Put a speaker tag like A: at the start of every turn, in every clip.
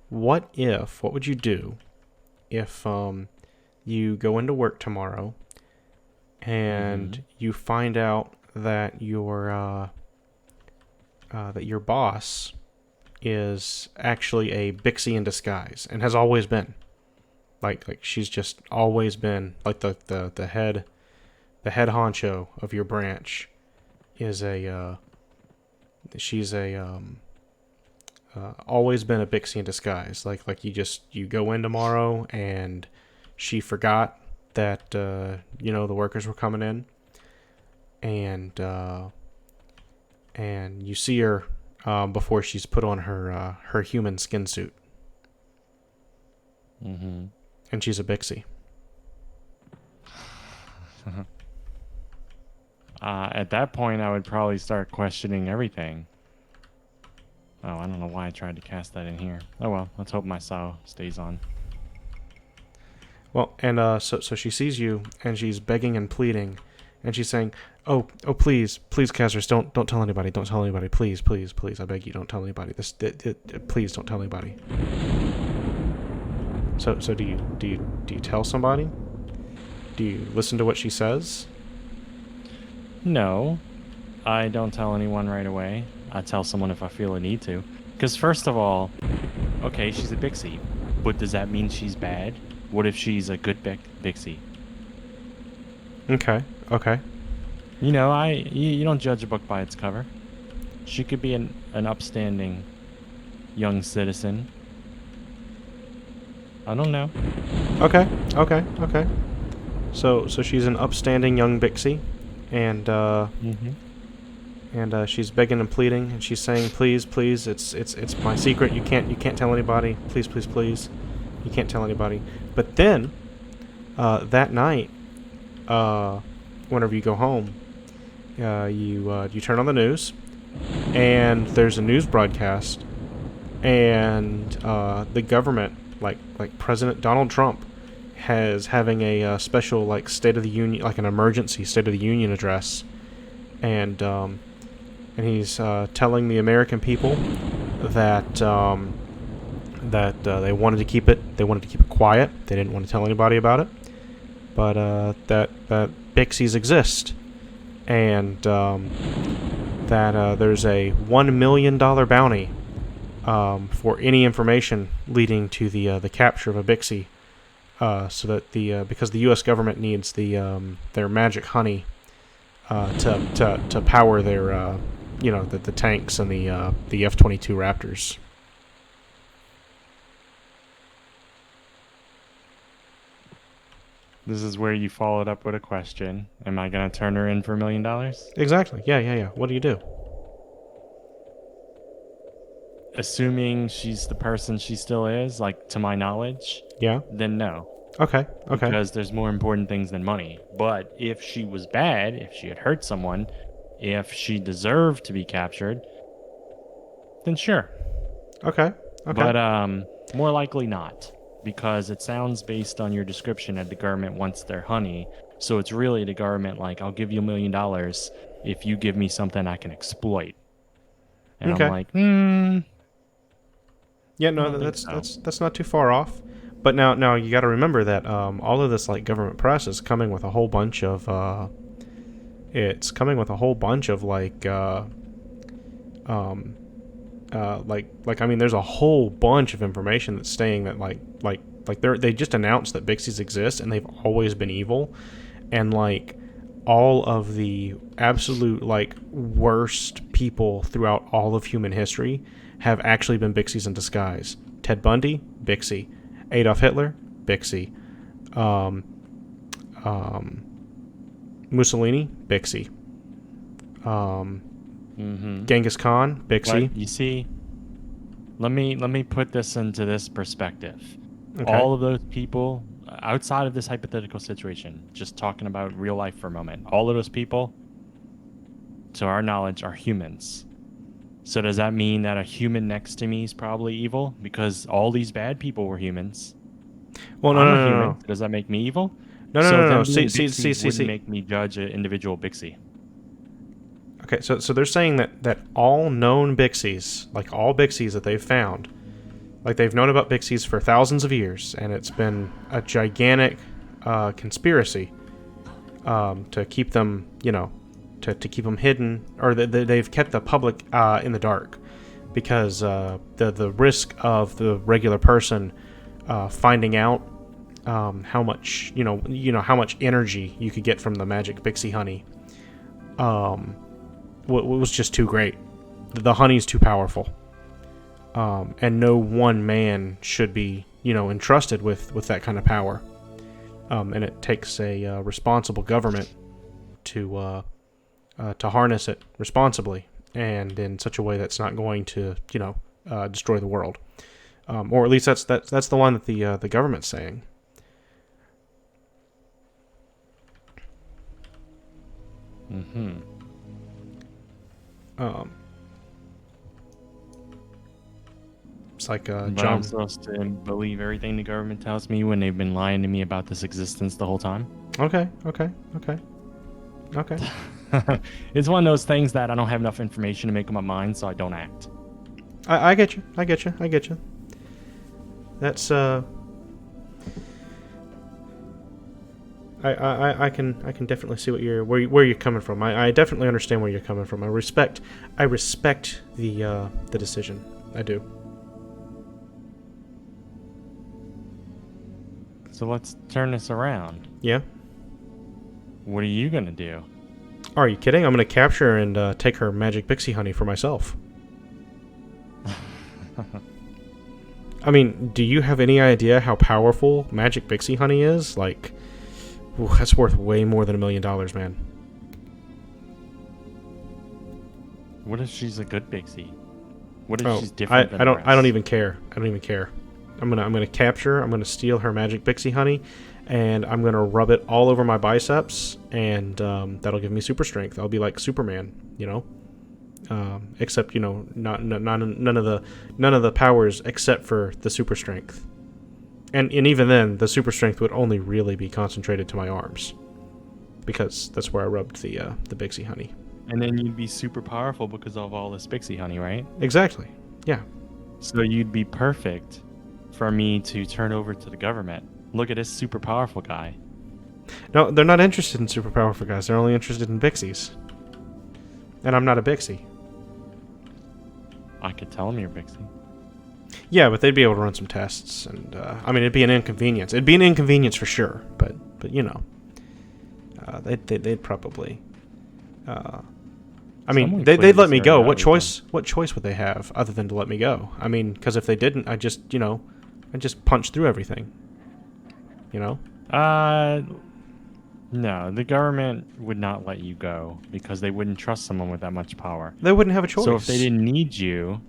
A: what would you do if you go into work tomorrow and you find out that your boss is actually a Bixie in disguise and has always been. Like she's just always been like the head honcho of your branch is she's always been a Bixie in disguise. Like you go in tomorrow and she forgot that the workers were coming in, and you see her before she's put on her human skin suit, and she's a Bixie.
B: At that point, I would probably start questioning everything. Oh, I don't know why I tried to cast that in here. Oh well, let's hope my saw stays on.
A: Well, and so she sees you, and she's begging and pleading, and she's saying, "Oh, please, Kazurus, don't tell anybody, please, I beg you, don't tell anybody. Please don't tell anybody." So do you tell somebody? Do you listen to what she says?
B: No, I don't tell anyone right away. I tell someone if I feel a need to. Because first of all, okay, she's a Bixie, but does that mean she's bad? What if she's a good Bixie?
A: Okay.
B: You know, you don't judge a book by its cover. She could be an upstanding young citizen. I don't know.
A: Okay. So she's an upstanding young Bixie, and she's begging and pleading, and she's saying, "Please, it's my secret. You can't tell anybody. Please, you can't tell anybody." But then, that night, whenever you go home, you turn on the news, and there's a news broadcast, and the government, like President Donald Trump, having a special like State of the Union, like an emergency State of the Union address, and he's telling the American people that they wanted to keep it quiet. They didn't want to tell anybody about it, but that Bixies exist, and that there's a $1 million bounty for any information leading to the capture of a Bixie, so that because the U.S. government needs their magic honey to power their the tanks and the F-22 Raptors.
B: This is where you followed up with a question. Am I going to turn her in for $1 million?
A: Exactly. Yeah. What do you do?
B: Assuming she's the person she still is, like to my knowledge,
A: Yeah.
B: then no.
A: Okay.
B: Because there's more important things than money. But if she was bad, if she had hurt someone, if she deserved to be captured, then sure.
A: Okay.
B: But more likely not. Because it sounds based on your description that the government wants their honey. So it's really the government like, I'll give you $1 million if you give me something I can exploit. And
A: Okay.
B: I'm like,
A: Yeah, no, that's not too far off. But now you got to remember that all of this like government press is coming with a whole bunch of I mean, there's a whole bunch of information that's saying that they just announced that Bixies exist and they've always been evil, and like all of the absolute like worst people throughout all of human history have actually been Bixies in disguise. Ted Bundy, Bixie. Adolf Hitler, Bixie. Mussolini, Bixie. Genghis Khan, Bixie.
B: But you see, let me put this into this perspective.
A: Okay.
B: All of those people outside of this hypothetical situation, just talking about real life for a moment, all of those people, to our knowledge, are humans. So does that mean that a human next to me is probably evil? Because all these bad people were humans.
A: Well,
B: I'm a human. Does that make me evil?
A: No.
B: See. Wouldn't make me judge an individual Bixie.
A: Okay, so they're saying that all known Bixies, like all Bixies that they've found, Like, they've known about Bixies for thousands of years, and it's been a gigantic conspiracy to keep them, to keep them hidden, or they've kept the public in the dark, because the risk of the regular person finding out how much how much energy you could get from the magic Bixie honey was just too great. The honey's too powerful, and no one man should be entrusted with that kind of power. And it takes a responsible government to harness it responsibly and in such a way that's not going to destroy the world, or at least that's the line that the government's saying.
B: Mm-hmm.
A: It's like
B: But
A: John.
B: I'm supposed to believe everything the government tells me when they've been lying to me about this existence the whole time.
A: Okay.
B: It's one of those things that I don't have enough information to make up my mind, so I don't act.
A: I get you. That's I can definitely see where you're coming from. I definitely understand where you're coming from. I respect the decision. I do.
B: So let's turn this around.
A: Yeah.
B: What are you gonna do?
A: Are you kidding? I'm gonna capture her and take her magic Bixie honey for myself. I mean, do you have any idea how powerful magic Bixie honey is? Like, ooh, that's worth way more than $1 million, man.
B: What if she's a good Bixie? What if she's different than
A: I
B: the
A: don't
B: rest?
A: even care. I'm gonna capture her. I'm gonna steal her magic Bixie honey, and I'm gonna rub it all over my biceps, and that'll give me super strength. I'll be like Superman, except none of the powers except for the super strength, and even then the super strength would only really be concentrated to my arms, because that's where I rubbed the Bixie honey.
B: And then you'd be super powerful because of all this Bixie honey, right?
A: Exactly. Yeah.
B: So you'd be perfect for me to turn over to the government. Look at this super powerful guy.
A: No, they're not interested in super powerful guys. They're only interested in Bixies. And I'm not a Bixie.
B: I could tell them you're Bixie.
A: Yeah, but they'd be able to run some tests, and it'd be an inconvenience. It'd be an inconvenience for sure, but they'd probably.
B: Someone
A: They'd
B: clearly
A: let me go.
B: started out with
A: What choice would they have other than to let me go? I mean, because if they didn't, I just punch through everything.
B: No, the government would not let you go because they wouldn't trust someone with that much power.
A: They wouldn't have a choice.
B: So if they didn't need you,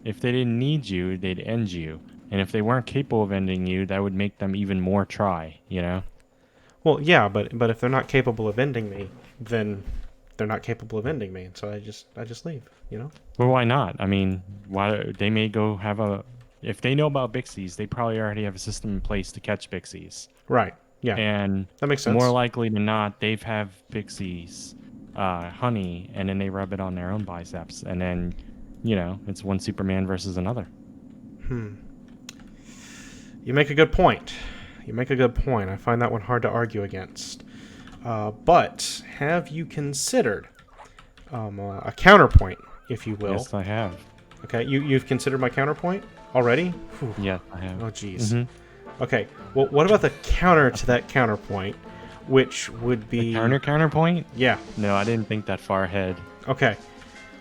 B: they'd end you. And if they weren't capable of ending you, that would make them even more try,
A: Well, yeah, but if they're not capable of ending me, then they're not capable of ending me, and so I just leave,
B: Well, why not? I mean, why they may go have if they know about Bixies, they probably already have a system in place to catch Bixies.
A: Right. Yeah.
B: And
A: That makes sense.
B: more likely than not, they've have Bixies honey, and then they rub it on their own biceps, and then, it's one Superman versus another.
A: You make a good point. I find that one hard to argue against. But have you considered a counterpoint, if you will?
B: Yes, I have.
A: Okay, you've considered my counterpoint already? Whew.
B: Yes, I have.
A: Oh, jeez.
B: Mm-hmm.
A: Okay, well, what about the counter to that counterpoint, which would be...
B: Counterpoint?
A: Yeah.
B: No, I didn't think that far ahead.
A: Okay.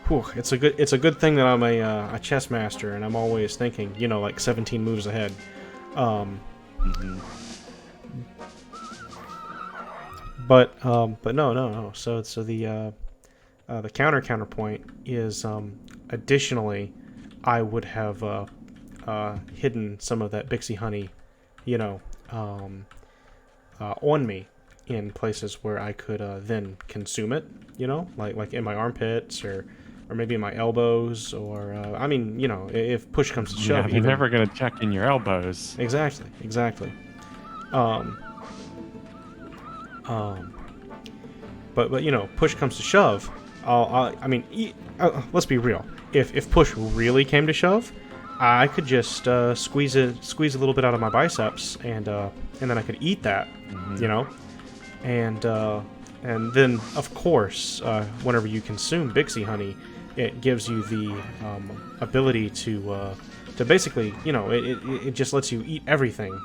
A: Whew, it's a good thing that I'm a chess master, and I'm always thinking, like 17 moves ahead.
B: Mm-hmm.
A: But no. So the counterpoint is additionally, I would have hidden some of that Bixie honey, on me in places where I could then consume it, like in my armpits or maybe in my elbows or if push comes to shove.
B: Yeah, you're never gonna check in your elbows.
A: Exactly. But push comes to shove. Let's be real. If push really came to shove, I could just squeeze a little bit out of my biceps, and then I could eat that, you know, and then of course, whenever you consume Bixie honey, it gives you the ability to basically, you know, it just lets you eat everything.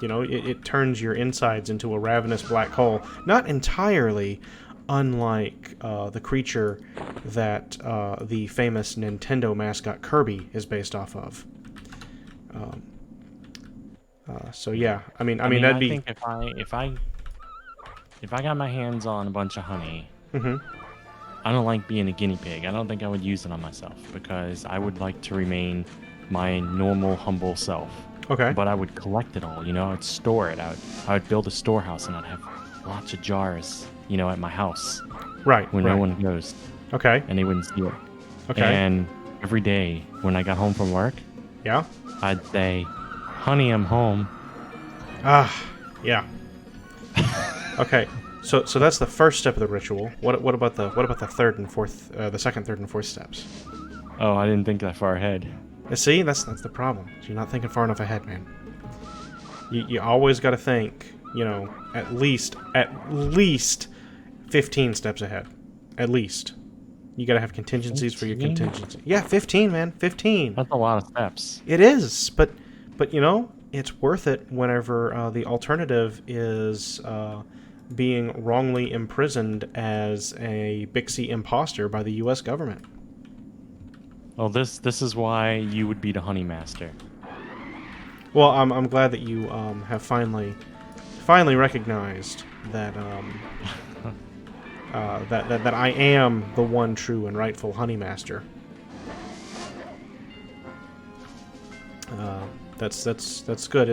A: You know, it turns your insides into a ravenous black hole. Not entirely, unlike the creature that the famous Nintendo mascot Kirby is based off of. So yeah, I mean that'd be.
B: I think if I got my hands on a bunch of honey, I don't like being a guinea pig. I don't think I would use it on myself because I would like to remain my normal, humble self.
A: Okay.
B: But I would collect it all, you know, I'd store it. I would build a storehouse and I'd have lots of jars, you know, at my house.
A: Right.
B: When no one goes.
A: Okay.
B: And they wouldn't see it.
A: Okay.
B: And every day when I got home from work,
A: yeah,
B: I'd say, "Honey, I'm home."
A: Yeah. Okay. So that's the first step of the ritual. What about the third and fourth, the second, third, and fourth steps?
B: Oh, I didn't think that far ahead.
A: See, that's the problem. You're not thinking far enough ahead, man. You always got to think, you know, at least 15 steps ahead. At least. You got to have contingencies 15? For your contingency. Yeah, 15, man. 15.
B: That's a lot of steps.
A: It is, but you know, it's worth it whenever the alternative is being wrongly imprisoned as a Bixie imposter by the U.S. government.
B: Well, this is why you would be the honey master.
A: Well, I'm glad that you have finally recognized that that I am the one true and rightful honey master. That's good.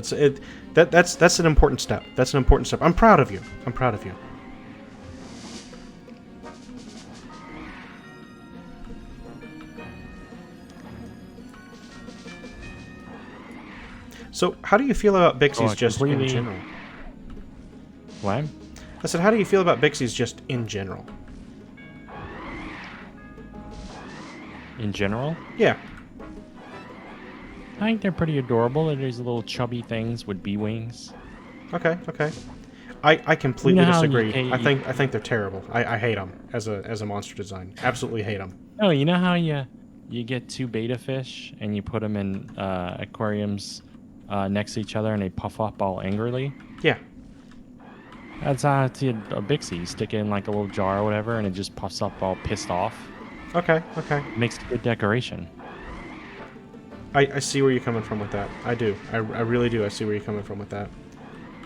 A: That's an important step. That's an important step. I'm proud of you. I'm proud of you. So, how do you feel about Bixies just in general?
B: What?
A: I said, how do you feel about Bixies just in general?
B: In general?
A: Yeah.
B: I think they're pretty adorable. They're these little chubby things with bee wings.
A: Okay. I completely disagree.
B: I
A: think they're terrible. I hate them as a monster design. Absolutely hate them.
B: Oh, you know how you get two beta fish and you put them in aquariums next to each other and they puff up all angrily?
A: Yeah.
B: That's how it's a Bixie. You stick it in like a little jar or whatever and it just puffs up all pissed off.
A: Okay.
B: Makes a good decoration.
A: I see where you're coming from with that. I do. I really do. I see where you're coming from with that.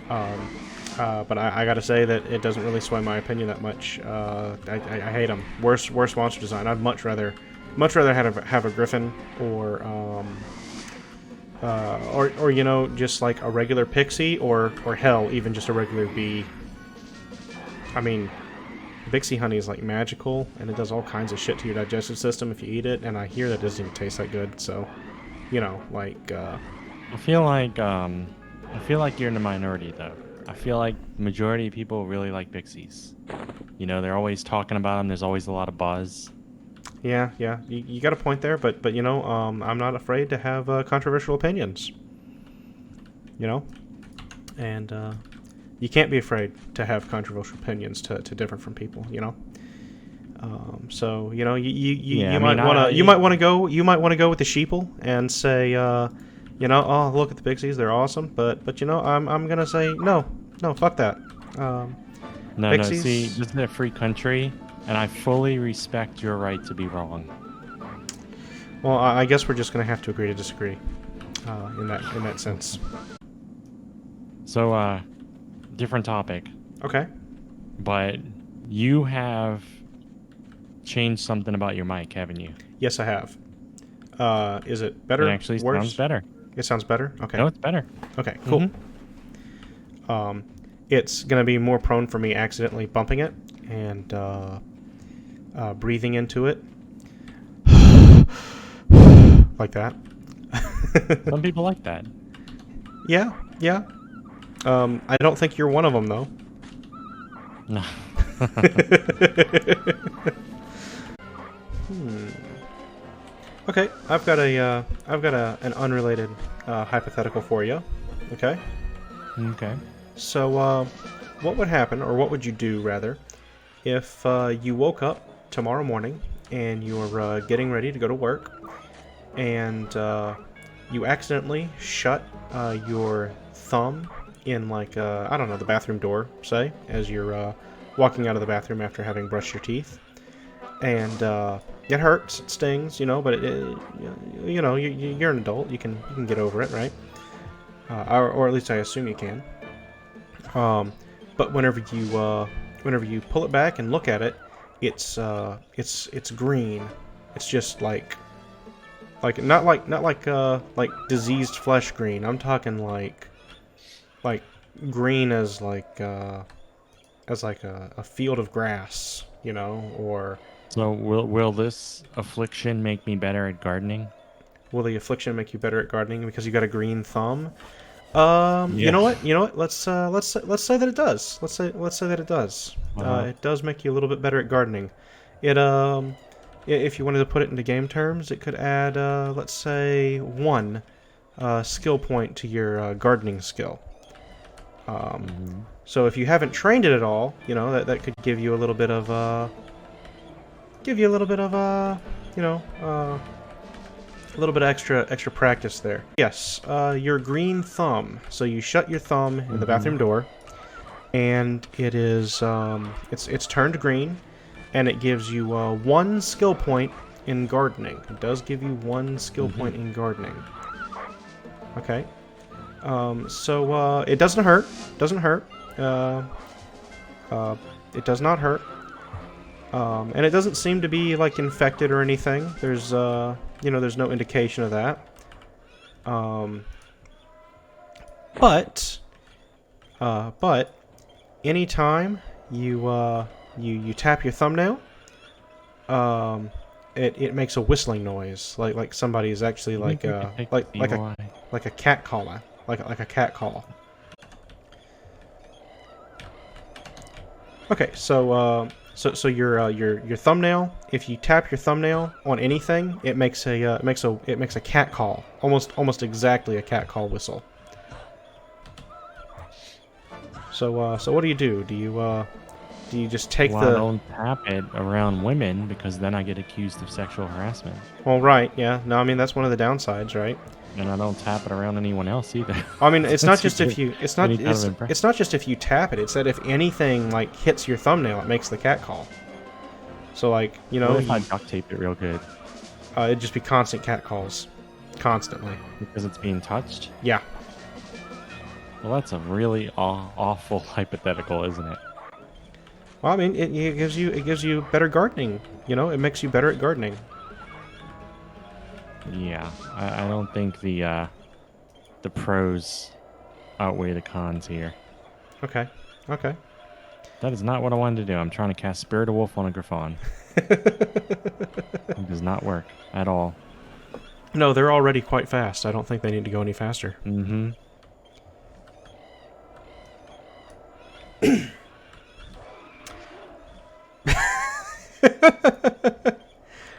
A: But I gotta say that it doesn't really sway my opinion that much. I hate them. Worst monster design. I'd much rather have a griffin or you know, just like a regular pixie or hell, even just a regular bee. I mean, Bixie honey is like magical and it does all kinds of shit to your digestive system if you eat it, and I hear that it doesn't even taste that good. So, you know, like
B: I feel like you're in the minority though. I feel like majority of people really like Bixies. You know, they're always talking about them. There's always a lot of buzz.
A: Yeah. You got a point there, but you know, I'm not afraid to have controversial opinions. You know, and you can't be afraid to have controversial opinions to differ from people. You know. So you know, you might want to go with the sheeple and say, you know, oh, look at the Bixies, they're awesome. But you know, I'm gonna say no, fuck that.
B: No, see, this is a free country, and I fully respect your right to be wrong.
A: Well, I guess we're just gonna have to agree to disagree, in that sense.
B: So, different topic.
A: Okay.
B: But you have changed something about your mic, haven't you?
A: Yes, I have. Is it better?
B: It actually
A: worse?
B: Sounds better.
A: It sounds better? Okay.
B: No, it's better.
A: Okay, cool. Mm-hmm. It's going to be more prone for me accidentally bumping it and breathing into it. Like that.
B: Some people like that.
A: Yeah. I don't think you're one of them, though.
B: No.
A: Okay, I've got an unrelated hypothetical for you. Okay.
B: Okay.
A: So, what would happen, or what would you do rather, if you woke up tomorrow morning and you're getting ready to go to work, and you accidentally shut your thumb in, like, I don't know, the bathroom door, say, as you're walking out of the bathroom after having brushed your teeth, and it hurts, it stings, but you're an adult, you can get over it, right? Or at least I assume you can. But whenever you pull it back and look at it, it's green. It's just like not like diseased flesh green. I'm talking like green as like a field of grass, or
B: So will this affliction make me better at gardening?
A: will the affliction make you better at gardening because you got a green thumb? You
B: Yeah.
A: know what? Let's say that it does. Let's say that it does.
B: Uh-huh.
A: It does make you a little bit better at gardening. It if you wanted to put it into game terms, it could add let's say 1 skill point to your gardening skill. So if you haven't trained it at all, that could give you a little bit of a little bit of extra practice there. Yes, your green thumb. So you shut your thumb in the bathroom door, and it is it's turned green, and it gives you 1 skill point in gardening. It does give you 1 skill point in gardening. Okay. So it doesn't hurt. Doesn't hurt. It does not hurt. And it doesn't seem to be like infected or anything. There's there's no indication of that. But anytime you tap your thumbnail, it makes a whistling noise, like somebody is actually like a cat caller, like a cat call. Okay, so your thumbnail. If you tap your thumbnail on anything, it makes a cat call, almost exactly a cat call whistle. So what do you do? Do you just take
B: I don't tap it around women because then I get accused of sexual harassment.
A: Well, right, yeah. No, I mean that's one of the downsides, right?
B: And I don't tap it around anyone else either.
A: I mean, it's not just if you it's not just if you tap it. It's that if anything like hits your thumbnail, it makes the cat call. So like,
B: What if I duct tape it real good?
A: It'd just be constant cat calls, constantly.
B: Because it's being touched?
A: Yeah.
B: Well, that's a really awful hypothetical, isn't it?
A: Well, I mean, it gives you better gardening. It makes you better at gardening.
B: Yeah, I don't think the pros outweigh the cons here.
A: Okay. Okay.
B: That is not what I wanted to do. I'm trying to cast Spirit of Wolf on a Griffon. It does not work at all.
A: No, they're already quite fast. I don't think they need to go any faster.
B: Mm-hmm.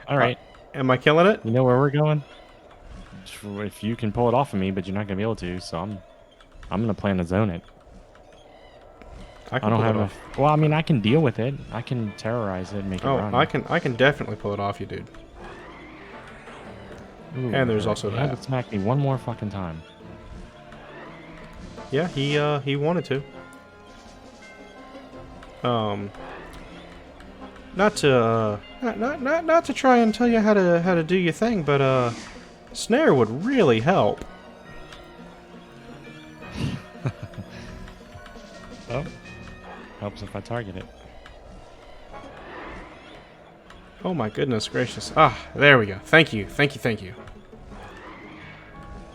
B: All right.
A: Am I killing it?
B: You know where we're going? If you can pull it off of me, but you're not gonna be able to, so I'm gonna plan to zone it. I don't have enough. Well, I mean, I can deal with it. I can terrorize it and make it run.
A: I can definitely pull it off you, dude.
B: Ooh,
A: and there's also
B: you
A: that.
B: had to smack me one more fucking time.
A: Yeah, he wanted to. Not to try and tell you how to do your thing, but snare would really help.
B: Oh, helps if I target it.
A: Oh my goodness gracious! Ah, there we go. Thank you.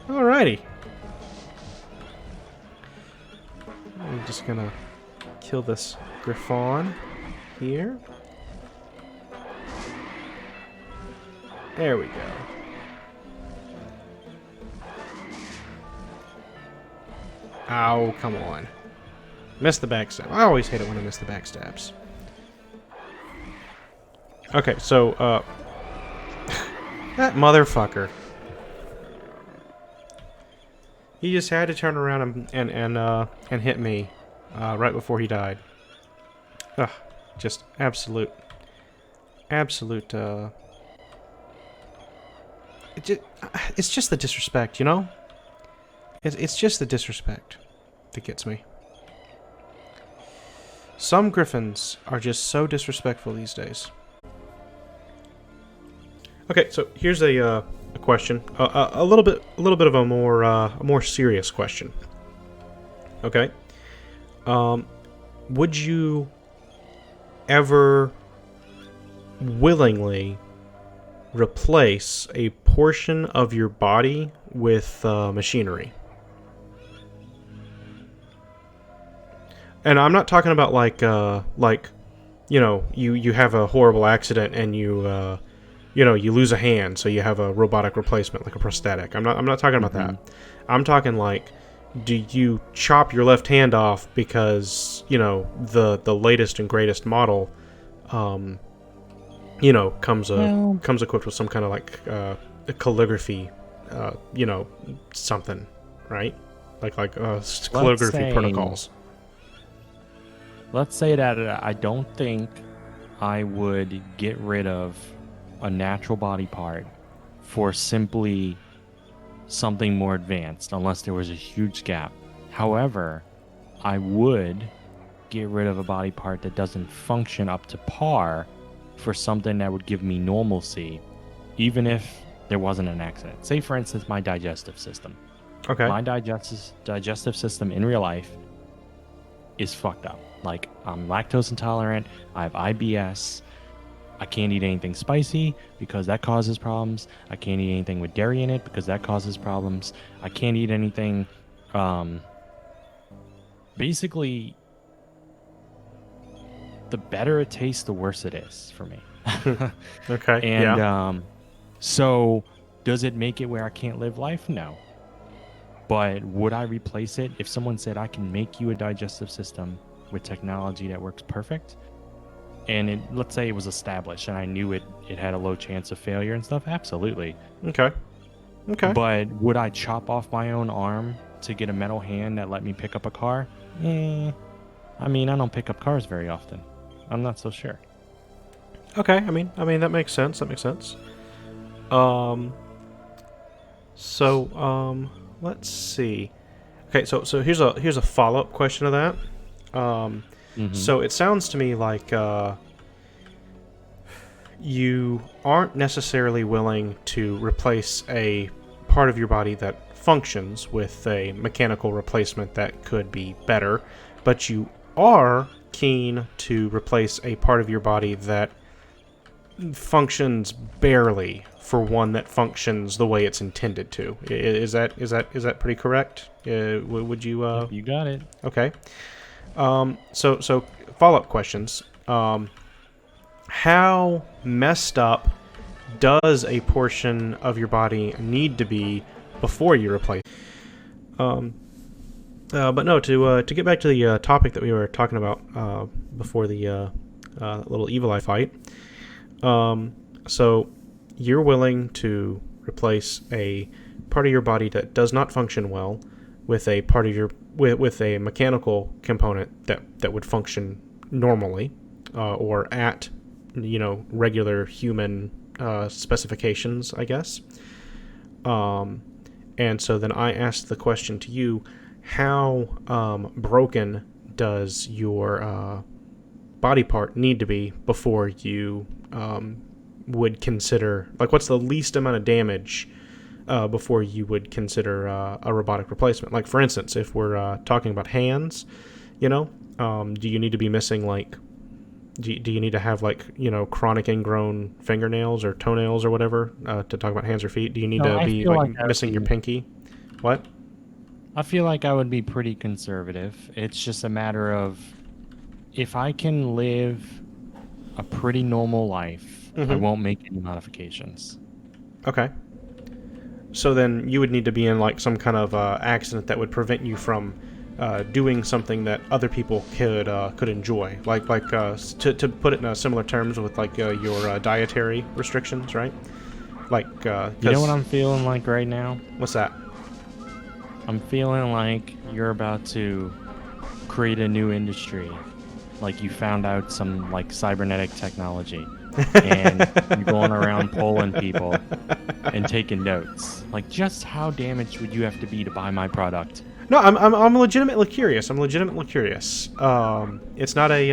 A: Alrighty. I'm just gonna kill this Griffon here. There we go. Ow, come on. Missed the backstab. I always hate it when I miss the backstabs. Okay, so, That motherfucker. He just had to turn around and hit me right before he died. Ugh, just absolute. It's just the disrespect, you know? It's just the disrespect that gets me. Some griffins are just so disrespectful these days. Okay, so here's a question, a little bit of a more serious question. Okay, would you ever willingly replace a portion of your body with machinery? And I'm not talking about like you know, you have a horrible accident and you you lose a hand, so you have a robotic replacement, like a prosthetic. I'm not talking about that. I'm talking like, do you chop your left hand off because, you know, the latest and greatest model, you know, comes equipped with some kind of like a calligraphy, you know, something, right? Like calligraphy protocols.
B: Let's say that I don't think I would get rid of a natural body part for simply something more advanced, unless there was a huge gap. However, I would get rid of a body part that doesn't function up to par for something that would give me normalcy, even if there wasn't an accident. Say, for instance, my digestive system.
A: Okay.
B: My digestive system in real life is fucked up. Like, I'm lactose intolerant, I have IBS, I can't eat anything spicy because that causes problems. I can't eat anything with dairy in it because that causes problems. I can't eat anything. Basically, the better it tastes, the worse it is for me.
A: Okay.
B: And so, does it make it where I can't live life? No. But would I replace it if someone said I can make you a digestive system with technology that works perfect? And let's say it was established and I knew it had a low chance of failure and stuff. Absolutely.
A: Okay.
B: But would I chop off my own arm to get a metal hand that let me pick up a car? I mean, I don't pick up cars very often. I'm not so sure.
A: Okay. I mean that makes sense. So let's see. Okay. So here's a follow-up question to that. So it sounds to me like you aren't necessarily willing to replace a part of your body that functions with a mechanical replacement that could be better, but you are keen to replace a part of your body that functions barely for one that functions the way it's intended to. Is that pretty correct? Would you?
B: You got it.
A: Okay. So follow-up questions. How messed up does a portion of your body need to be before you replace? But no, to get back to the topic that we were talking about before the little evil eye fight. So you're willing to replace a part of your body that does not function well with a part of your with a mechanical component that would function normally or at, you know, regular human specifications, I guess. And so then I asked the question to you: how broken does your body part need to be before you would consider, like, what's the least amount of damage before you would consider a robotic replacement? Like, for instance, if we're talking about hands, you know, do you need to be missing, like, do you need to have, like, you know, chronic ingrown fingernails or toenails or whatever to talk about hands or feet? Do you need to be like missing your pinky? What?
B: I feel like I would be pretty conservative. It's just a matter of, if I can live a pretty normal life, I won't make any modifications.
A: Okay. So then you would need to be in, like, some kind of accident that would prevent you from doing something that other people could enjoy, like to put it in similar terms with, like, your dietary restrictions, right? Like,
B: You know what I'm feeling like right now?
A: What's that?
B: I'm feeling like you're about to create a new industry. Like you found out some like cybernetic technology and you're going around polling people and taking notes. Like just how damaged would you have to be to buy my product?
A: No, I'm legitimately curious. It's not a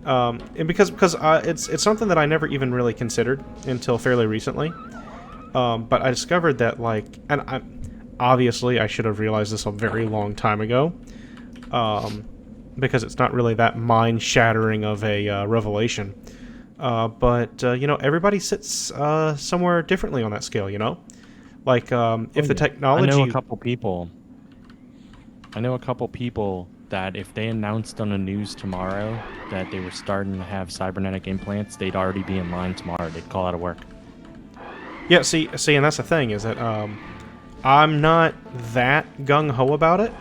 A: and because it's something that I never even really considered until fairly recently. But I discovered that obviously I should have realized this a very long time ago. Because it's not really that mind-shattering of a revelation. But everybody sits somewhere differently on that scale, you know? Like, if the technology...
B: I know a couple people that if they announced on the news tomorrow that they were starting to have cybernetic implants, they'd already be in line tomorrow. They'd call out of work.
A: Yeah, see, and that's the thing, is that I'm not that gung-ho about it.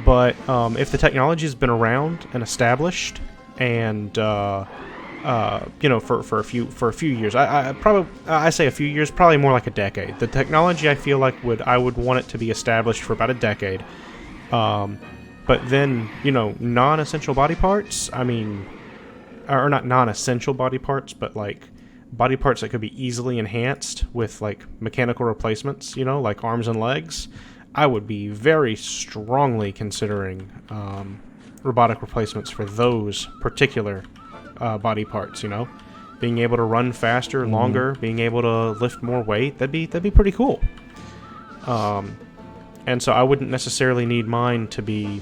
A: But if the technology's been around and established, and for a few years, I say a few years, probably more like a decade. The technology, I feel like I would want it to be established for about a decade. But then non-essential body parts. I mean, or not non-essential body parts, but like body parts that could be easily enhanced with like mechanical replacements. Like arms and legs. I would be very strongly considering robotic replacements for those particular body parts. Being able to run faster, longer, being able to lift more weight. That'd be pretty cool. And so I wouldn't necessarily need mine to be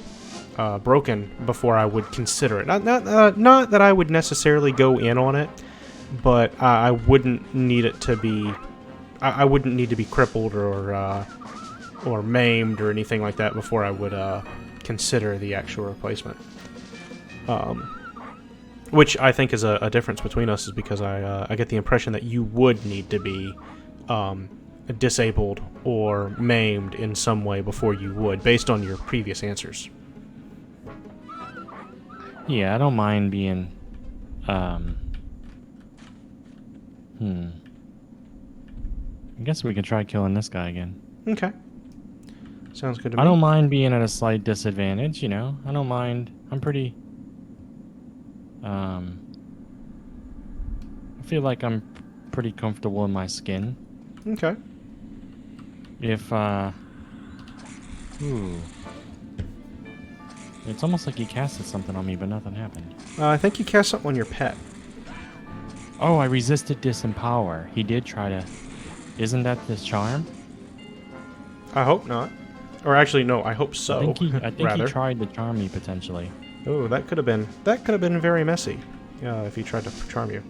A: broken before I would consider it. Not that I would necessarily go in on it, but I wouldn't need it to be. I wouldn't need to be crippled or maimed or anything like that before I would consider the actual replacement. Which I think is a difference between us, is because I get the impression that you would need to be disabled or maimed in some way before you would, based on your previous answers.
B: Yeah, I don't mind being... I guess we could try killing this guy again.
A: Okay. Sounds good to me.
B: I don't mind being at a slight disadvantage, I don't mind. I'm pretty... I feel like I'm pretty comfortable in my skin.
A: Okay.
B: If, It's almost like he casted something on me, but nothing happened.
A: I think you cast something on your pet.
B: Oh, I resisted disempower. He did try to... Isn't that this charm?
A: I hope not. Or actually, no, I hope so.
B: I think he tried to charm me, potentially.
A: Oh, that could have been very messy. If he tried to charm you.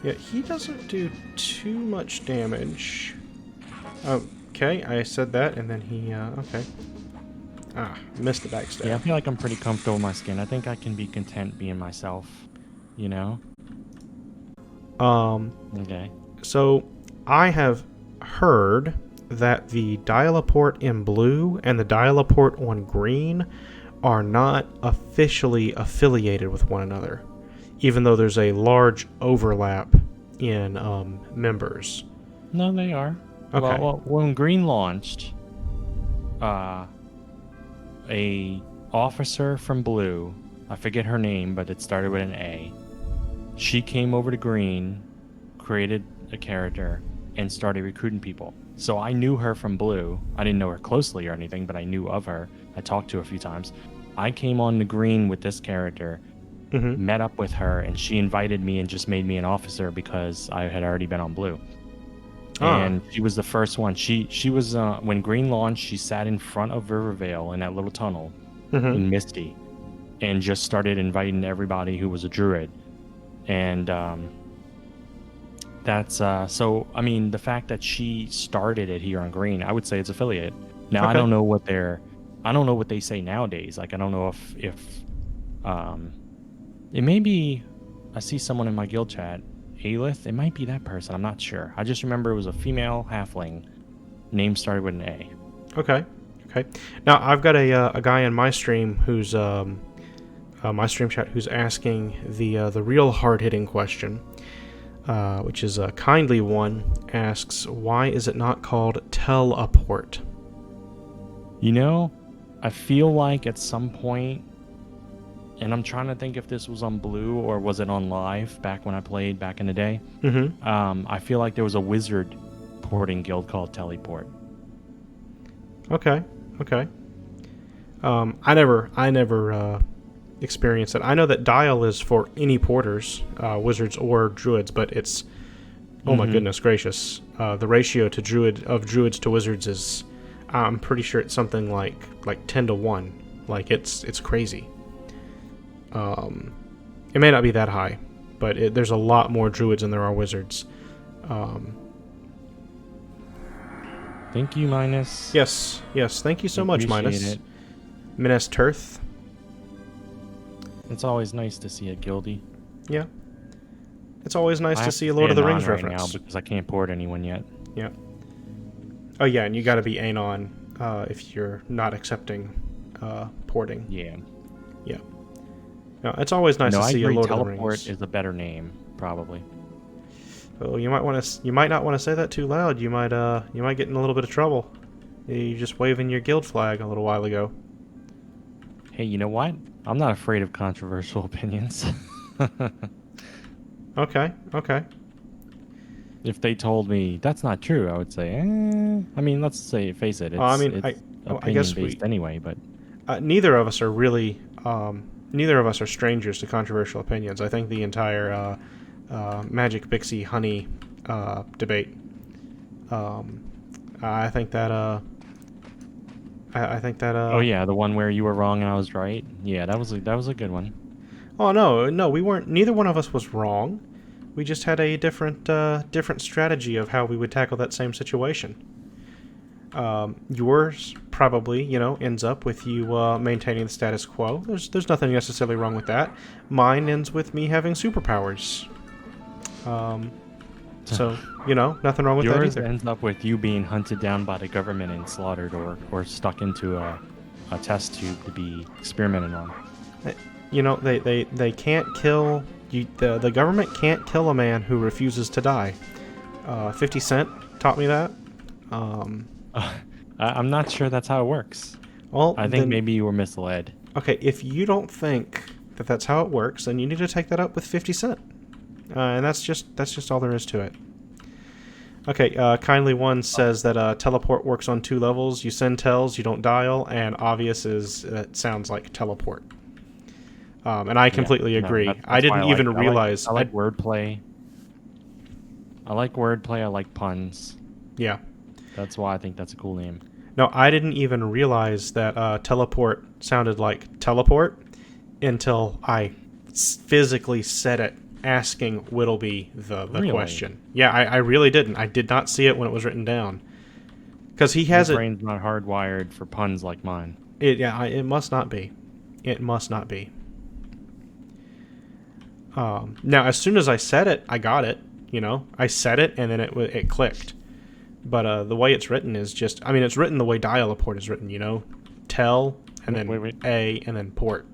A: Yeah, he doesn't do too much damage. Okay, I said that, and then he, okay. Missed the backstab.
B: Yeah, I feel like I'm pretty comfortable in my skin. I think I can be content being myself, Okay.
A: So, I have heard that the Dialaport in blue and the Dialaport on green are not officially affiliated with one another, even though there's a large overlap in members.
B: No, they are.
A: Okay.
B: Well, when green launched, a officer from blue, I forget her name, but it started with an A. She came over to green, created a character, and started recruiting people. So I knew her from blue. I didn't know her closely or anything, but I knew of her. I talked to her a few times. I came on the green with this character, met up with her, and she invited me and just made me an officer because I had already been on blue. And she was the first one. She was, when green launched, she sat in front of Rivervale in that little tunnel in Misty and just started inviting everybody who was a druid. And that's so I mean, the fact that she started it here on green, I would say it's affiliate. Now I don't know what they say nowadays. Like I don't know if it may be, I see someone in my guild chat, Alith, it might be that person, I'm not sure. I just remember it was a female halfling, name started with an A.
A: Okay. Now I've got a guy in my stream who's my stream chat, who's asking the real hard-hitting question, which is a kindly one, asks, why is it not called teleport?
B: You know, I feel like at some point, and I'm trying to think if this was on Blue or was it on Live back when I played back in the day.
A: Mm-hmm.
B: I feel like there was a wizard porting guild called Teleport.
A: Okay. I never experienced it. I know that Dial is for any porters, wizards or druids, but it's my goodness gracious. The ratio to druids to wizards is, I'm pretty sure it's something like 10 to 1. Like it's crazy. It may not be that high, but there's a lot more druids than there are wizards.
B: Thank you, Minus.
A: Yes. Thank you so much,
B: Appreciate
A: Minus.
B: it.
A: Minas Tirith.
B: It's always nice to see a guildie.
A: Yeah. It's always nice
B: I
A: to
B: have
A: see
B: to
A: a Lord of
B: stay
A: the
B: Anon
A: Rings
B: right
A: reference.
B: now because I can't port anyone yet.
A: Yeah. Oh yeah, and you got to be Anon if you're not accepting porting.
B: Yeah.
A: Yeah. No, it's always nice
B: No,
A: to
B: I
A: see a
B: agree.
A: Lord of the
B: Teleport
A: Rings.
B: is a better name, probably.
A: Oh, you might not want to say that too loud. You might get in a little bit of trouble. You just waving your guild flag a little while ago.
B: Hey, you know what? I'm not afraid of controversial opinions.
A: Okay.
B: If they told me that's not true, I would say, I mean, let's say, face it, it's,
A: I mean,
B: it's
A: I guess
B: opinion-based anyway, but...
A: neither of us are really, neither of us are strangers to controversial opinions. I think the entire Magic Bixie Honey debate, I think that,
B: oh yeah, the one where you were wrong and I was right. Yeah, that was a good one.
A: Oh no, we weren't. Neither one of us was wrong. We just had a different strategy of how we would tackle that same situation. Yours probably, ends up with you maintaining the status quo. There's nothing necessarily wrong with that. Mine ends with me having superpowers. So, nothing wrong with that
B: Yours
A: either.
B: ends up with you being hunted down by the government and slaughtered or stuck into a test tube to be experimented on.
A: They can't kill you. The government can't kill a man who refuses to die. 50 Cent taught me that.
B: I'm not sure that's how it works.
A: Well,
B: I think maybe you were misled.
A: Okay, if you don't think that that's how it works, then you need to take that up with 50 Cent. And that's just all there is to it. Okay, Kindly One says that teleport works on 2 levels. You send tells, you don't dial, and obvious it sounds like teleport. And I completely agree.
B: That's
A: I didn't
B: why
A: even realize.
B: I like wordplay. I like wordplay. I like puns.
A: Yeah.
B: That's why I think that's a cool name.
A: No, I didn't even realize that teleport sounded like teleport until I physically said it, asking Whittleby the
B: Really?
A: question. Yeah, I really didn't. I did not see it when it was written down. Because he has
B: Your
A: it.
B: brain's not hardwired for puns like mine.
A: It must not be. It must not be. Now, as soon as I said it, I got it. I said it and then it clicked. But the way it's written is just, it's written the way dial-a-port is written, tell and then
B: Wait.
A: A and then port.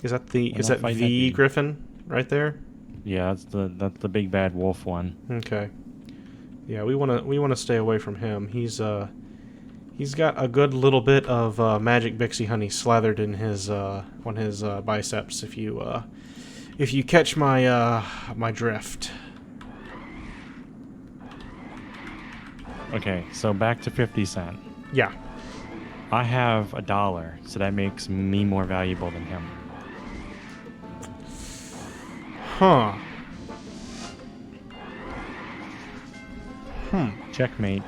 A: Is that
B: We're not fighting
A: the
B: that
A: Griffin right there?
B: Yeah, that's the big bad wolf one.
A: Okay. Yeah, we want to stay away from him. He's got a good little bit of magic Bixie honey slathered in his on his biceps. If you catch my my drift.
B: Okay, so back to 50 Cent.
A: Yeah.
B: I have $1, so that makes me more valuable than him.
A: Huh.
B: Checkmate.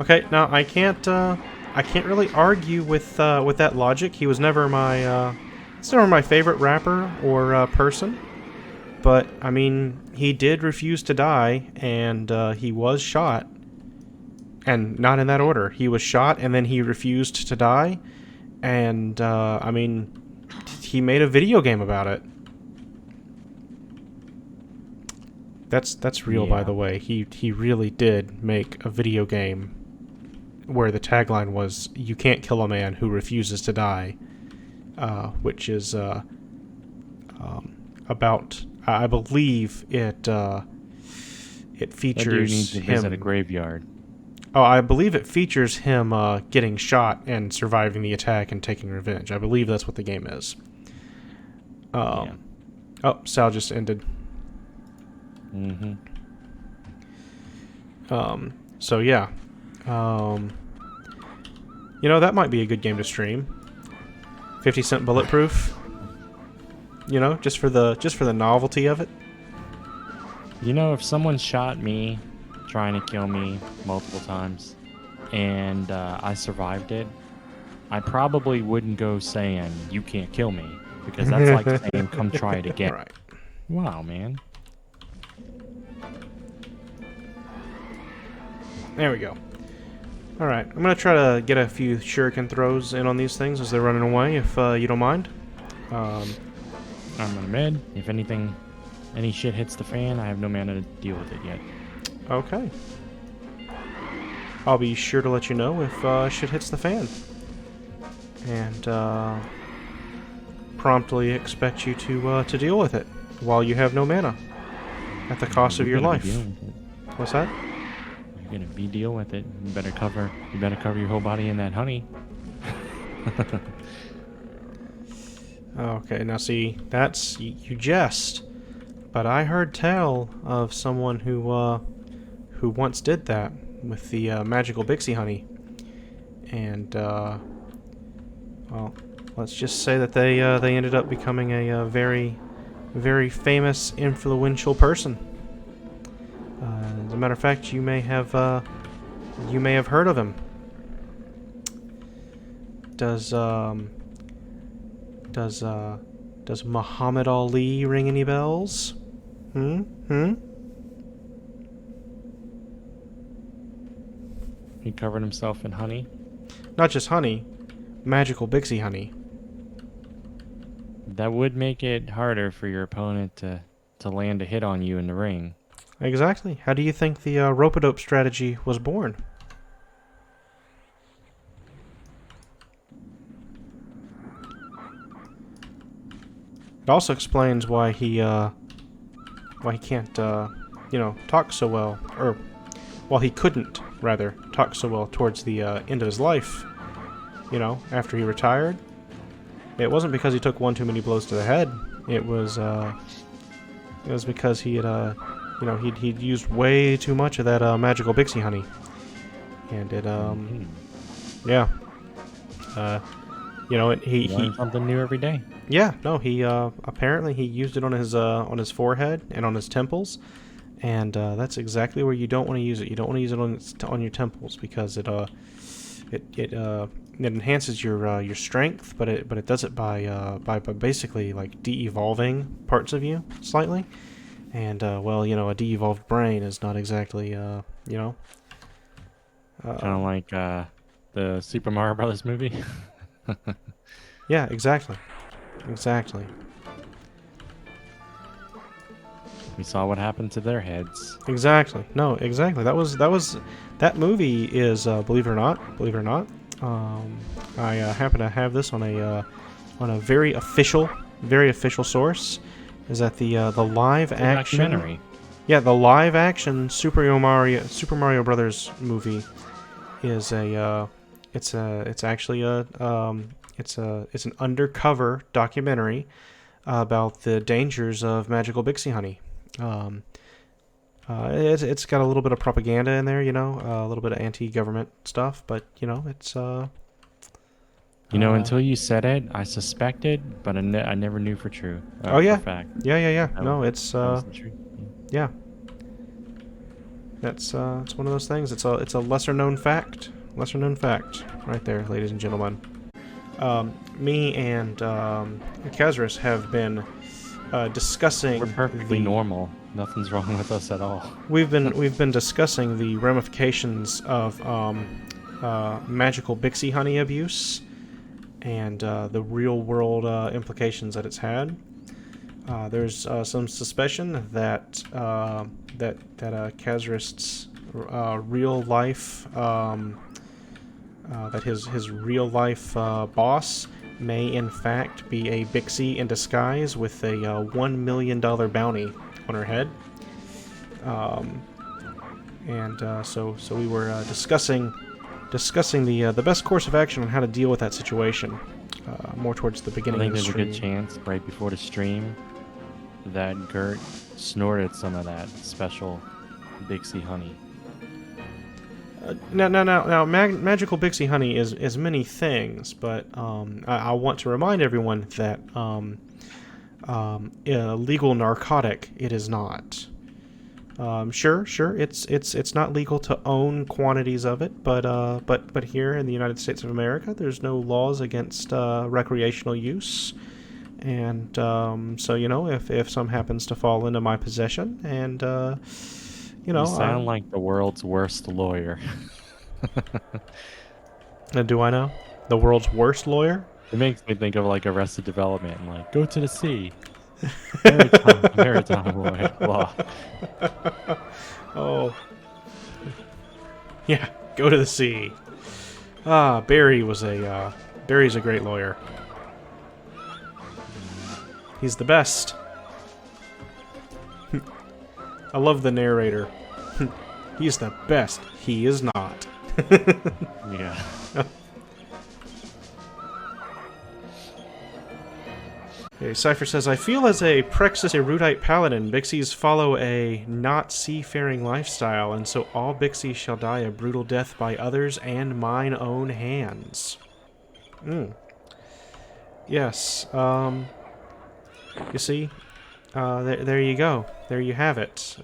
A: Okay, now I can't really argue with that logic. He was never my it's never my favorite rapper or person, but he did refuse to die, and he was shot, and not in that order. He was shot, and then he refused to die, and he made a video game about it. That's real, by the way. He really did make a video game where the tagline was, "You can't kill a man who refuses to die." which is about. I believe it features
B: That dude needs to
A: him.
B: visit a graveyard.
A: Oh, I believe it features him getting shot and surviving the attack and taking revenge. I believe that's what the game is.
B: Yeah.
A: Oh, Sal just ended.
B: Mm-hmm.
A: So yeah, that might be a good game to stream. 50-cent bulletproof. Just for the novelty of it.
B: If someone shot me, trying to kill me multiple times, and I survived it, I probably wouldn't go saying, "You can't kill me," because that's like saying, "Come try it again."
A: Right.
B: Wow, man.
A: There we go. All right, I'm gonna try to get a few shuriken throws in on these things as they're running away, if you don't mind.
B: I'm gonna mid. If any shit hits the fan, I have no mana to deal with it yet.
A: Okay. I'll be sure to let you know if shit hits the fan. And promptly expect you to deal with it while you have no mana. At the cost of your life. What's that?
B: You're gonna be dealing with it. You better cover your whole body in that honey.
A: Okay, now see, that's you jest, but I heard tell of someone who once did that with the magical Bixie honey, and well, let's just say that they ended up becoming a very, very famous, influential person. As a matter of fact, you may have heard of him. Does Muhammad Ali ring any bells?
B: He covered himself in honey.
A: Not just honey, magical Bixie honey.
B: That would make it harder for your opponent to land a hit on you in the ring.
A: Exactly. How do you think the rope-a-dope strategy was born? It also explains why he can't talk so well, or he couldn't rather talk so well towards the end of his life. After he retired, it wasn't because he took one too many blows to the head. It was because he had he'd used way too much of that magical Bixie honey, and it yeah. He
B: learn something new every day.
A: Yeah, no, he apparently he used it on his forehead and on his temples, and that's exactly where you don't want to use it. You don't want to use it on your temples because it enhances your strength, but it does it by basically like de-evolving parts of you slightly, and a de-evolved brain is not exactly
B: kind of like the Super Mario Brothers movie.
A: Yeah, exactly. Exactly.
B: We saw what happened to their heads.
A: Exactly. No, exactly. That movie is believe it or not. I happen to have this on a very official source. Is that the live action
B: documentary?
A: Yeah, the live action Super Mario Brothers movie is it's an undercover documentary about the dangers of magical Bixie honey. It's got a little bit of propaganda in there, a little bit of anti-government stuff, but it's
B: until you said it, I suspected, but I never knew for true.
A: Oh yeah,
B: for fact.
A: yeah. No, it's
B: That was the truth.
A: yeah. That's it's one of those things. It's a lesser known fact right there, ladies and gentlemen. Me and Kazurus have been discussing.
B: We're perfectly normal. Nothing's wrong with us at all.
A: We've been discussing the ramifications of magical Bixie honey abuse and the real world implications that it's had. There's some suspicion that Kazurus's real life. That his real life boss may in fact be a Bixie in disguise with a $1 million bounty on her head. So we were discussing the best course of action on how to deal with that situation. More towards the
B: I
A: beginning
B: think
A: of the
B: there's
A: stream.
B: a good chance right before the stream that Gurt snorted some of that special Bixie honey.
A: Now, magical Bixie honey is many things, but I want to remind everyone that a legal narcotic it is not. Sure, it's not legal to own quantities of it, but here in the United States of America, there's no laws against recreational use, and so if some happens to fall into my possession, and
B: You sound like the world's worst lawyer.
A: do I know the world's worst lawyer?
B: It makes me think of like Arrested Development and like go to the sea. Maritime law.
A: Oh. Yeah, go to the sea. Barry's a great lawyer. He's the best. I love the narrator. He's the best. He is not.
B: Yeah.
A: Okay, Cypher says, I feel as a Prexus erudite paladin, Bixies follow a not seafaring lifestyle, and so all Bixies shall die a brutal death by others and mine own hands. Yes, you see, there you go. There you have it.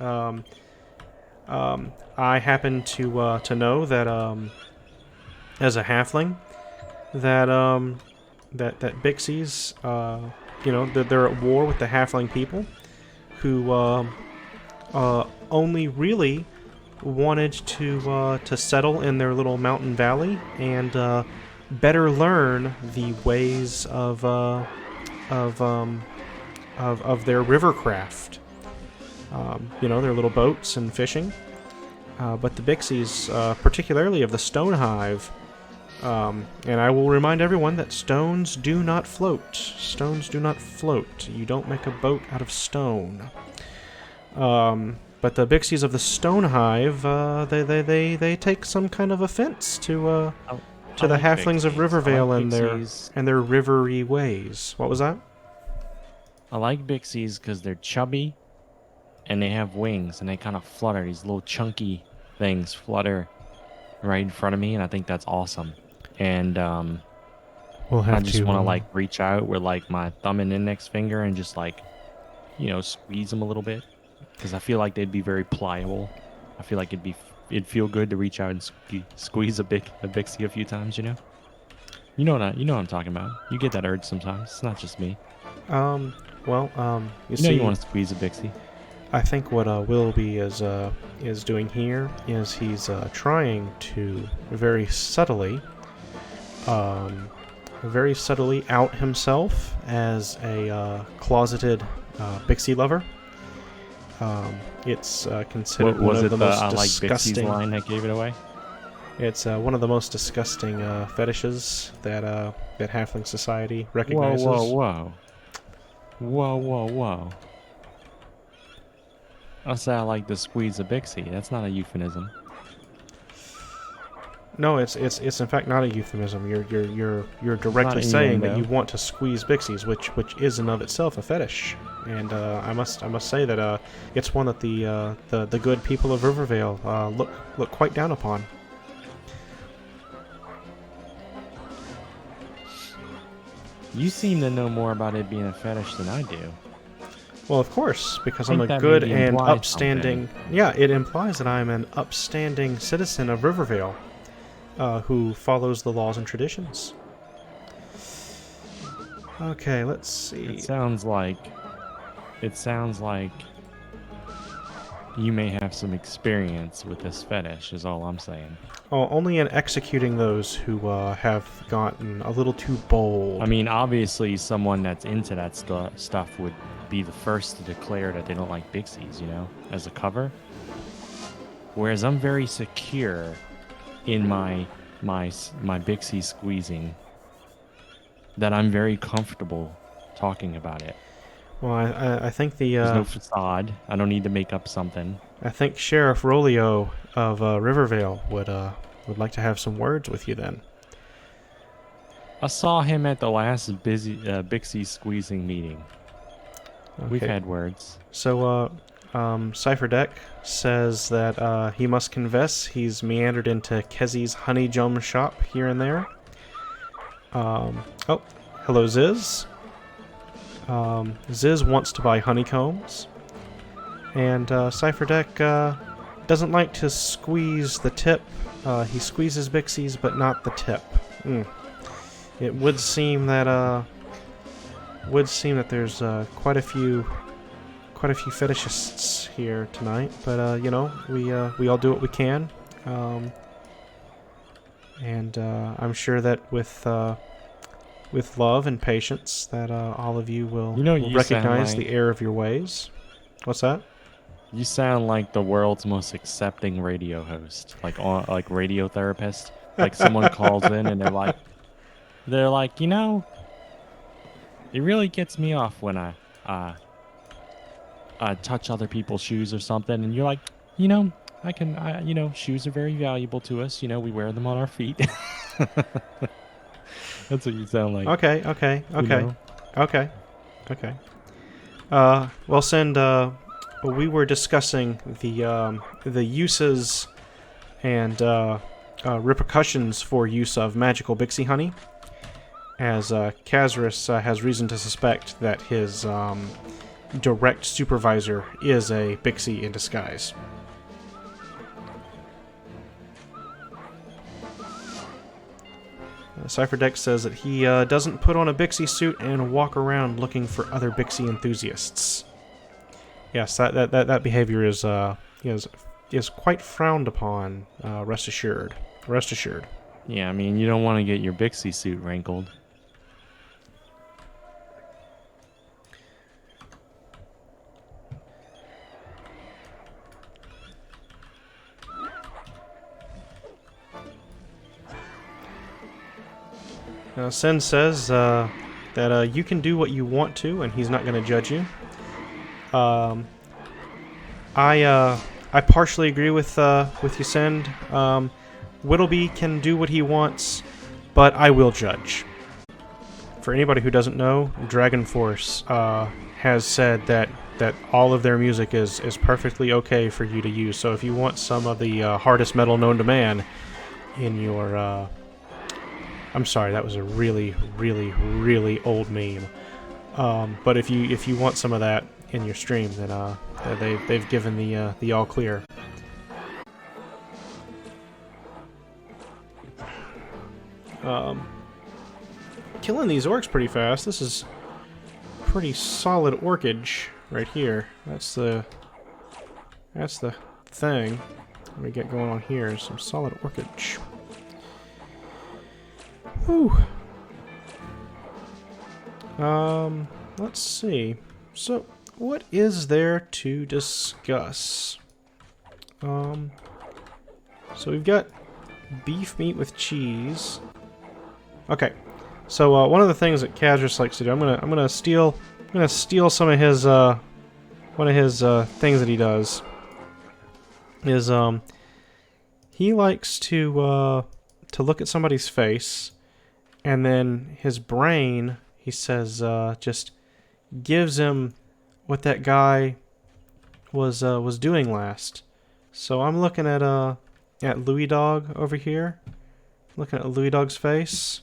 A: I happen to know that, as a halfling, that Bixies, they're at war with the halfling people, who only really wanted to settle in their little mountain valley and better learn the ways of their rivercraft. Their little boats and fishing. But the Bixies, particularly of the Stone Hive, and I will remind everyone that stones do not float. Stones do not float. You don't make a boat out of stone. But the Bixies of the Stone Hive, they take some kind of offense to the
B: like
A: halflings of
B: Bixies.
A: Rivervale
B: I like
A: and
B: Bixies.
A: their rivery ways. What was that?
B: I like Bixies because they're chubby and they have wings and they kind of flutter. These little chunky things flutter right in front of me, and I think that's awesome. And
A: We'll have
B: I just want to like reach out with like my thumb and index finger and just like, squeeze them a little bit, because I feel like they'd be very pliable. I feel like it'd feel good to reach out and squeeze a Bixie a few times. You know what I'm talking about. You get that urge sometimes. It's not just me.
A: You
B: You
A: see,
B: you want to squeeze a Bixie.
A: I think what Willoughby is doing here is he's trying to very subtly out himself as a closeted Bixie lover. It's considered one of the most
B: I like
A: disgusting.
B: Bixie's line that gave it away?
A: It's one of the most disgusting fetishes that halfling society recognizes.
B: Whoa. I'll say I like to squeeze a Bixie. That's not a euphemism.
A: No, it's in fact not a euphemism. You're directly saying that you want to squeeze Bixies, which is in of itself a fetish. And I must say that it's one that the good people of Rivervale look quite down upon.
B: You seem to know more about it being a fetish than I do.
A: Well, of course, because
B: I
A: I'm
B: think
A: a
B: that
A: good
B: maybe
A: and
B: implies
A: upstanding. Yeah, it implies that I'm an upstanding citizen of Rivervale, who follows the laws and traditions. Okay, let's see.
B: It sounds like you may have some experience with this fetish, is all I'm saying.
A: Oh, only in executing those who have gotten a little too bold.
B: I mean, obviously, someone that's into that stuff would be the first to declare that they don't like Bixies, as a cover. Whereas I'm very secure in my Bixie squeezing. that I'm very comfortable talking about it.
A: Well, I think
B: There's no facade. I don't need to make up something.
A: I think Sheriff Rolio of Rivervale would like to have some words with you then.
B: I saw him at the last Bixie squeezing meeting.
A: Okay.
B: We've had words.
A: So, Cypher Deck says that he must confess he's meandered into Kezzy's Honey Jum shop here and there. Oh, hello, Ziz. Ziz wants to buy honeycombs. And Cypher Deck doesn't like to squeeze the tip. He squeezes Bixies, but not the tip. It would seem that there's quite a few fetishists here tonight. But you know, we all do what we can. And I'm sure that with love and patience, that all of you will recognize the error of your ways. What's that?
B: You sound like the world's most accepting radio host, like radio therapist. Like someone calls in and they're like, you know, it really gets me off when I touch other people's shoes or something, and you're like, you know, you know, shoes are very valuable to us. You know, we wear them on our feet. That's what you sound like.
A: Okay. Well, Send, we were discussing the uses and repercussions for use of magical Bixie honey, as Kazurus has reason to suspect that his direct supervisor is a Bixie in disguise. Cypher Deck says that he doesn't put on a Bixie suit and walk around looking for other Bixie enthusiasts. Yes, that behavior is quite frowned upon. Rest assured.
B: Yeah, I mean, you don't want to get your Bixie suit wrinkled.
A: Sen says that you can do what you want to, and he's not going to judge you. I partially agree with you, Send. Whittleby can do what he wants, but I will judge. For anybody who doesn't know, Dragon Force has said that all of their music is perfectly okay for you to use. So if you want some of the hardest metal known to man in your I'm sorry, that was a really, really, really old meme. But if you want some of that in your stream, then they've given the all clear. Killing these orcs pretty fast. This is pretty solid orchage right here. That's the thing we get going on here. Is some solid orchage. Whew. Let's see. So, what is there to discuss? So we've got beef meat with cheese. Okay. So one of the things that Kazurus likes to do, I'm gonna steal some of his one of his things that he does. Is he likes to look at somebody's face, and then his brain, he says, just gives him what that guy was doing last. So I'm looking at Louis Dog over here, looking at Louis Dog's face,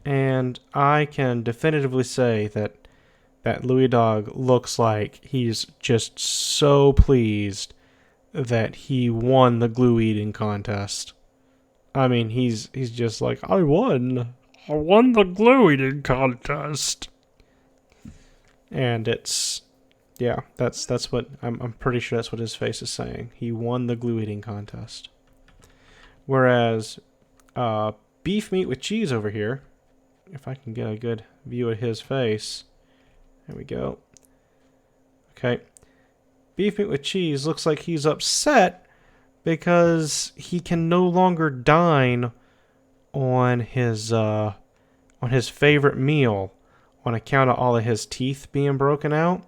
A: and I can definitively say that Louis Dog looks like he's just so pleased that he won the glue eating contest. I mean, he's just like, I won the glue eating contest. And it's, yeah, that's what I'm pretty sure that's what his face is saying. He won the glue eating contest. Whereas beef meat with cheese over here, if I can get a good view of his face, there we go. Okay, beef meat with cheese looks like he's upset because he can no longer dine on his on his favorite meal on account of all of his teeth being broken out,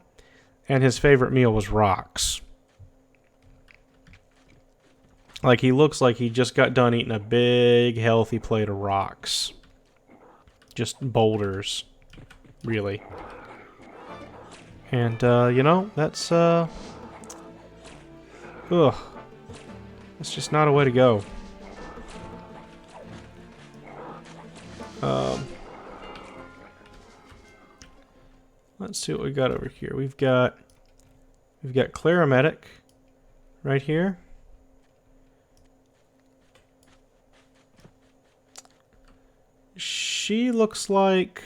A: and his favorite meal was rocks. Like, he looks like he just got done eating a big, healthy plate of rocks. Just boulders, really. And, you know, that's, ugh. That's just not a way to go. Let's see what we got over here. We've got Claramedic right here. She looks like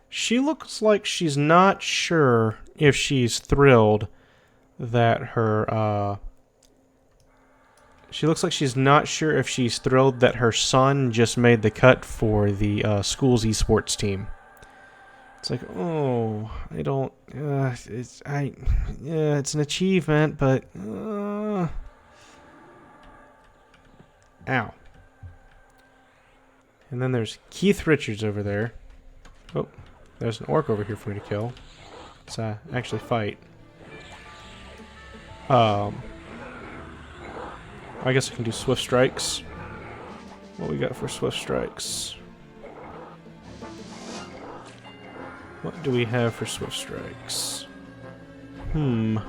A: she's not sure if she's thrilled that her she looks like she's not sure if she's thrilled that her son just made the cut for the school's esports team. It's like, oh, I don't, yeah, it's an achievement, but, ow. And then there's Keith Richards over there. Oh, there's an orc over here for me to kill. Let's actually fight. I guess I can do swift strikes. What we got for swift strikes? What do we have for swift strikes? I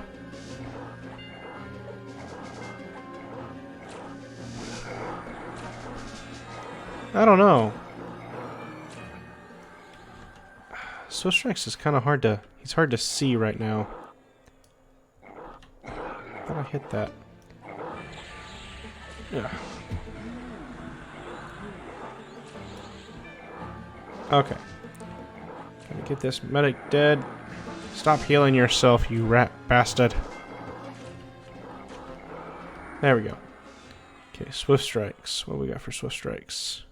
A: don't know. Swift strikes is kind of hard to... He's hard to see right now. I thought I hit that. Yeah. Okay. Gotta get this medic dead. Stop healing yourself, you rat bastard. There we go. Okay, swift strikes. What do we got for swift strikes?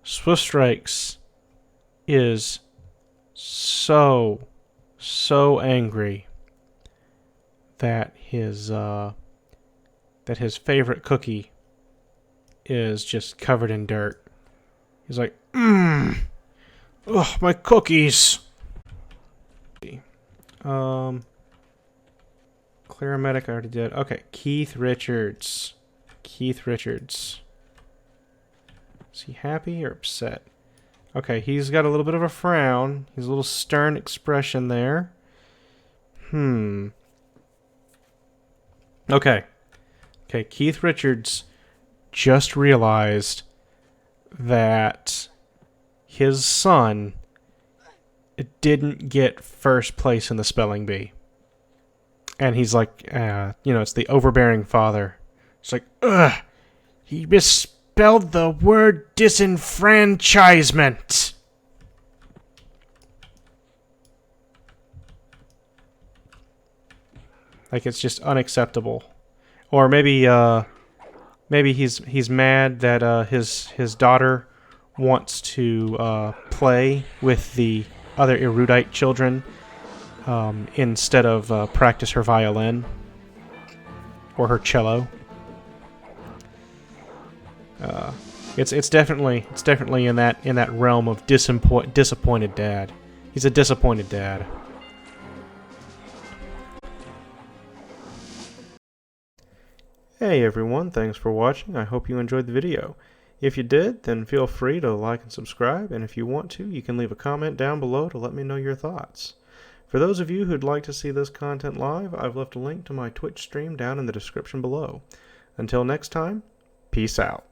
A: Swift strikes is so angry that his favorite cookie is just covered in dirt. He's like, ugh, my cookies. Claramedic I already did. Okay, Keith Richards. Keith Richards. Is he happy or upset? Okay, he's got a little bit of a frown. He's a little stern expression there. Okay. Okay, Keith Richards just realized that his son didn't get first place in the spelling bee. And he's like, you know, it's the overbearing father. It's like, ugh, he misspelled the word disenfranchisement. Like, it's just unacceptable. Or maybe he's mad that his daughter wants to play with the other erudite children instead of practice her violin or her cello. It's definitely in that realm of disappointed dad. He's a disappointed dad. Hey everyone, thanks for watching. I hope you enjoyed the video. If you did, then feel free to like and subscribe, and if you want to, you can leave a comment down below to let me know your thoughts. For those of you who'd like to see this content live, I've left a link to my Twitch stream down in the description below. Until next time, peace out.